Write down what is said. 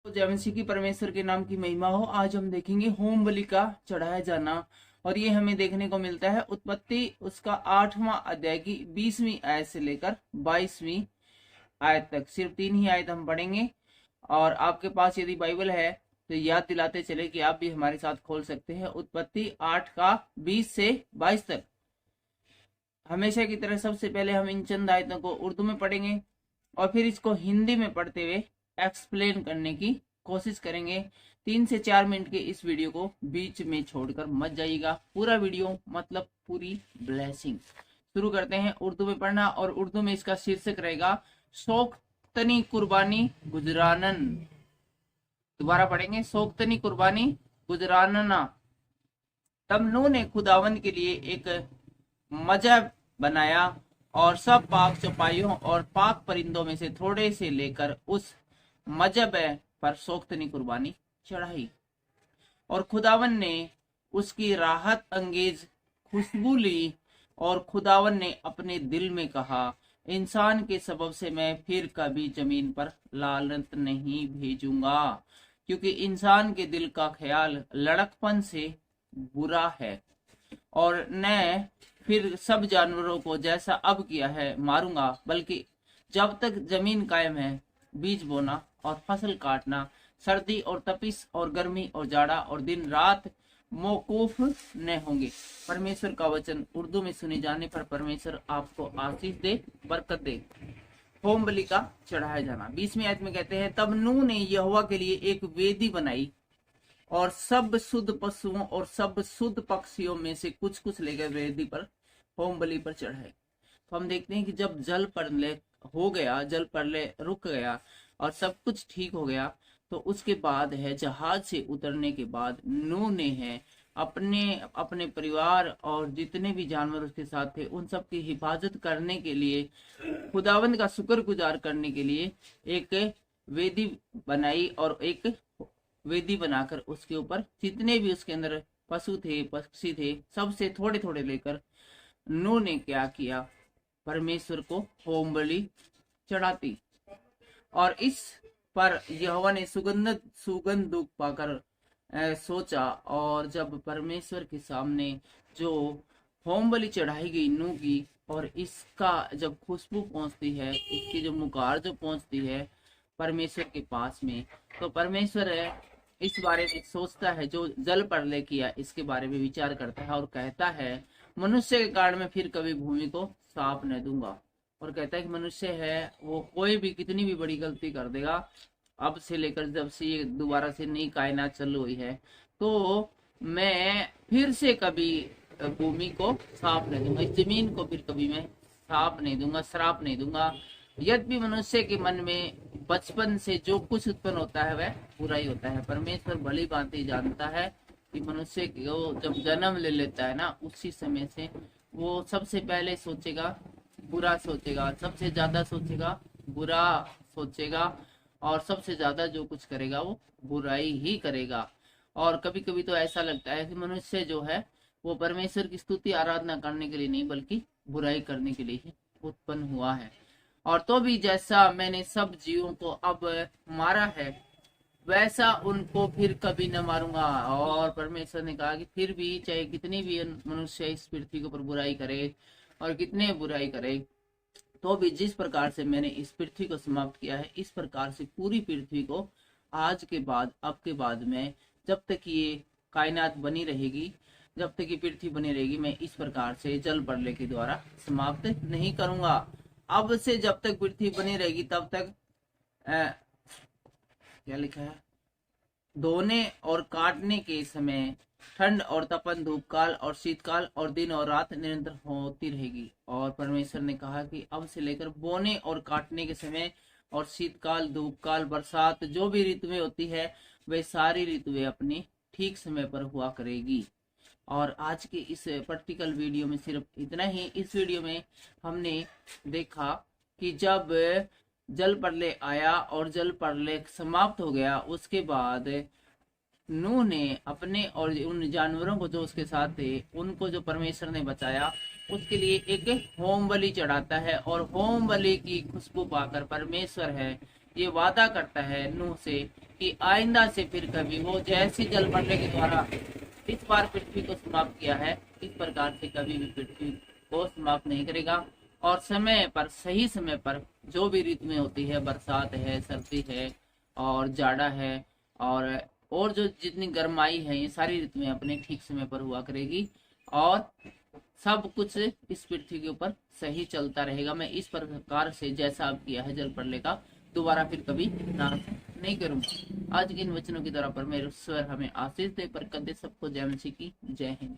जय मसीह की परमेश्वर के नाम की महिमा हो। आज हम देखेंगे होम बलि का चढ़ाया जाना, और ये हमें देखने को मिलता है उत्पत्ति उसका 8वां अध्याय की 20वीं आयत से लेकर 22वीं आयत तक। सिर्फ 3 ही आयत हम पढ़ेंगे, और आपके पास यदि बाइबल है तो याद दिलाते चले कि आप भी हमारे साथ खोल सकते हैं। उत्पत्ति 8 का 20 से 22 तक। हमेशा की तरह सबसे पहले हम इन चंद आयतों को उर्दू में पढ़ेंगे और फिर इसको हिंदी में पढ़ते हुए एक्सप्लेन करने की कोशिश करेंगे। 3 से 4 मिनट के इस वीडियो को बीच में छोड़कर मत जाइएगा। पूरा वीडियो मतलब पूरी ब्लेसिंग। शुरू करते हैं उर्दू में पढ़ना, और उर्दू में इसका शीर्षक रहेगा शौकतनी कुर्बानी गुजरानन। दोबारा पढ़ेंगे, शौकतनी कुर्बानी गुजरानना। तब नूह ने खुदावंद के लिए एक मजहब बनाया और सब पाक चौपाइयों और पाक परिंदों में से थोड़े से लेकर उस मजहब पर शौकतनी कुर्बानी चढ़ाई, और खुदावन ने उसकी राहत अंगेज खुशबू ली। और खुदावन ने अपने दिल में कहा, इंसान के सबब से मैं फिर कभी जमीन पर लानत नहीं भेजूंगा, क्योंकि इंसान के दिल का ख्याल लड़कपन से बुरा है, और न फिर सब जानवरों को जैसा अब किया है मारूंगा, बल्कि जब तक जमीन कायम है बीज बोना और फसल काटना, सर्दी और तपिश और गर्मी और जाड़ा और दिन रात मौकूफ न होंगे। परमेश्वर का वचन उर्दू में सुने जाने पर परमेश्वर आपको आशीष दे, बरकत दे। होम बलि का चढ़ाया जाना 20वीं आयत में कहते हैं, तब नूह ने यहोवा के लिए एक वेदी बनाई और सब शुद्ध पशुओं और सब शुद्ध पक्षियों में से कुछ कुछ लेकर वेदी पर होम बलि पर चढ़ाए। तो हम देखते हैं कि जब जल प्रलय हो गया, जल प्रलय रुक गया और सब कुछ ठीक हो गया, तो उसके बाद है जहाज से उतरने के बाद नूह ने है अपने परिवार और जितने भी जानवर उसके साथ थे उन सब की हिफाजत करने के लिए, खुदावंद का शुक्रगुजार करने के लिए एक वेदी बनाई, और एक वेदी बनाकर उसके ऊपर जितने भी उसके अंदर पशु थे पक्षी थे सबसे थोड़े थोड़े लेकर नूह ने क्या किया, परमेश्वर को होम बलि चढ़ाती। और इस पर यहोवा ने सुगंध दुख पाकर सोचा, और जब परमेश्वर के सामने जो होम बलि चढ़ाई गई नूह की, और इसका जब खुशबू पहुंचती है, इसकी जो मुकार जो पहुंचती है परमेश्वर के पास में, तो परमेश्वर इस बारे में सोचता है, जो जल प्रलय किया इसके बारे में विचार करता है और कहता है, मनुष्य के कारण मैं फिर कभी भूमि को साफ न दूंगा। और कहता है कि मनुष्य है वो कोई भी कितनी भी बड़ी गलती कर देगा, अब से लेकर जब से ये दोबारा से नई कायनात चालू हुई है, तो मैं फिर से कभी भूमि को साफ नहीं दूंगा, इस जमीन को फिर कभी मैं साफ नहीं दूंगा, श्राप नहीं दूंगा। यद्यपि मनुष्य के मन में बचपन से जो कुछ उत्पन्न होता है वह बुरा ही होता है। परमेश्वर भली भांति जानता है कि मनुष्य को जब जन्म ले लेता है ना, उसी समय से वो सबसे पहले सोचेगा बुरा, सोचेगा सबसे ज्यादा, सोचेगा बुरा सोचेगा, और सबसे ज्यादा जो कुछ करेगा वो बुराई ही करेगा। और कभी कभी तो ऐसा लगता है कि मनुष्य जो है वो परमेश्वर की स्तुति आराधना करने के लिए नहीं बल्कि बुराई करने के लिए ही उत्पन्न हुआ है। और तो भी जैसा मैंने सब जीवों को अब मारा है वैसा उनको फिर कभी न मारूंगा। और परमेश्वर ने कहा कि फिर भी चाहे कितनी भी मनुष्य इस पृथ्वी के ऊपर बुराई करे और कितने बुराई करे, तो भी जिस प्रकार से मैंने इस पृथ्वी को समाप्त किया है, इस प्रकार से पूरी पृथ्वी को आज के बाद अब के बाद में जब तक ये कायनात बनी रहेगी, जब तक ये पृथ्वी बनी रहेगी, मैं इस प्रकार से जल प्रलय के द्वारा समाप्त नहीं करूंगा। अब से जब तक पृथ्वी बनी रहेगी तब तक क्या लिखा है, धोने और काटने के समय ठंड और तपन, धूप काल और शीतकाल और दिन और रात निरंतर होती रहेगी। और परमेश्वर ने कहा कि अब से लेकर बोने और काटने के समय और शीतकाल, धूप काल, बरसात, जो भी ऋतुएं होती है वे सारी ऋतुएं अपने ठीक समय पर हुआ करेगी। और आज के इस प्रैक्टिकल वीडियो में सिर्फ इतना ही। इस वीडियो में हमने देखा कि जब जल प्रलय आया और जल प्रलय समाप्त हो गया, उसके बाद नूह ने अपने और उन जानवरों को जो उसके साथ थे उनको जो परमेश्वर ने बचाया उसके लिए एक होम बलि चढ़ाता है। और होम बलि की खुशबू पाकर परमेश्वर है ये वादा करता है नूह से कि आइंदा से फिर कभी वो जैसे जल प्रलय के द्वारा इस बार पृथ्वी को समाप्त किया है, इस प्रकार से कभी भी पृथ्वी को समाप्त नहीं करेगा। और समय पर, सही समय पर जो भी ऋतुएं होती है, बरसात है, सर्दी है और जाड़ा है और जो जितनी गर्माई है, ये सारी ऋतुएं अपने ठीक समय पर हुआ करेगी और सब कुछ इस पृथ्वी के ऊपर सही चलता रहेगा। मैं इस प्रकार से जैसा अब किया है जल प्रलय का, दोबारा फिर कभी नाश नहीं करूंगा। आज के इन वचनों के द्वारा परमेश्वर हमें आशीष दे, बरकत दे। सबको जय मसीह की, जय हिंद।